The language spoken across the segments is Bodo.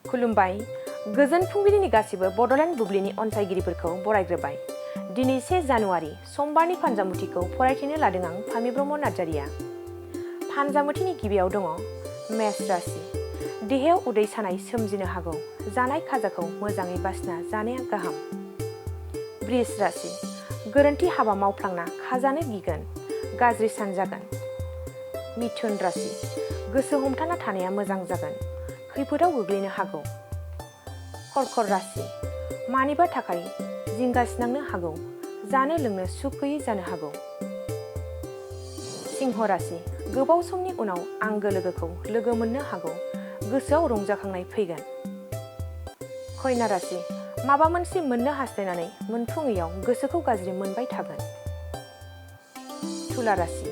खुलुमबाय गोजोन फुंबिलिनि गासिबो बड'लेण्ड बुब्लिनि अनसायगिरिफोरखौ बरायग्रोबाय। दिनै 1 जानुवारि समबारनि फानजामुथिखौ फरायथिनो लादों आं फामि ब्रह्म नार्जारिया। फानजामुथिनि गिबियाव दङ मेष राशि। देहायाव उदै सानाय सोमजिनो हागौ। जानाय खाजाखौ मोजाङै बासिना जानाया गाहाम। बृष राशि। गोरोन्थि हाबा मावफ्लांना खाजानो गिगोन। गाज्रि सान जागोन। मिथुन राशि। गोसो हमथाना थानाया मोजां जागोन। खैफोदाव गोग्लैनो हागौ। कर्कट राशि। मानिबा थाखाय जिंगासिनांनो हागौ। जानो लोंनो सुख गैयै जानो हागौ। सिंह राशि। गोबाव समनि उनाव आंगो लोगोखौ लोगो मोननो हागौ। गोसोआव रंजाखांनाय फैगोन। कन्या राशि। माबा मोनसे मोननो हास्थायनानै मोनफुङैयाव गोसोखौ गाज्रि मोनबाय थागोन। तुला राशि।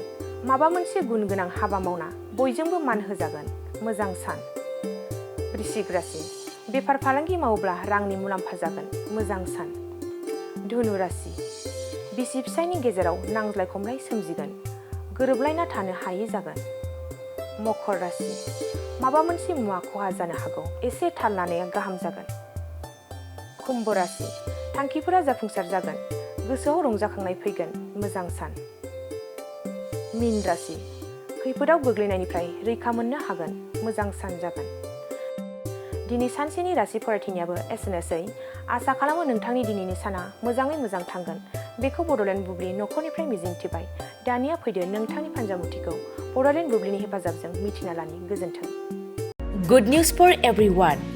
माबा मोनसे गुन गोनां हाबा मावना बयजोंबो मान होजागोन। मोजां सान। वृश्चिक राशि। बेफार फालांगि मावोब्ला रांनि मुलाम्फा जागोन। मोजां सान। धनु राशि। बिसि फिसायनि गेजेराव नांज्लाय खमलाय सोमजिगोन। गोरोबलायना थानो हायै जागोन। मकर राशि। माबा मोनसे मुवा खहा जानो हागौ। एसे थाल लानाया गाहाम जागोन। कुम्भ राशि। थांखिफोरा जाफुंसार जागोन। गोसोआव रंजाखांनाय फैगोन। मोजां सान। मीन राशि। खैफोदाव गोग्लैनायनिफ्राय रैखा मोननो हागोन। मोजां सान जागोन। दिनै सानसेनि राशि फरायथिनायाबो एसेनोसै। आसा खालामो नोंथांनि दिनैनि साना मोजाङै मोजां थांगोन। बेखौ बड'लेण्ड बुब्लि नखरनिफ्राय मिजिंथिबाय। दानिया फैदो नोंथांनि फानजामुथिखौ बड'लेण्ड बुब्लिनि हेफाजाबजों मिथिना लानि। गोजोन्थों। Good news for everyone.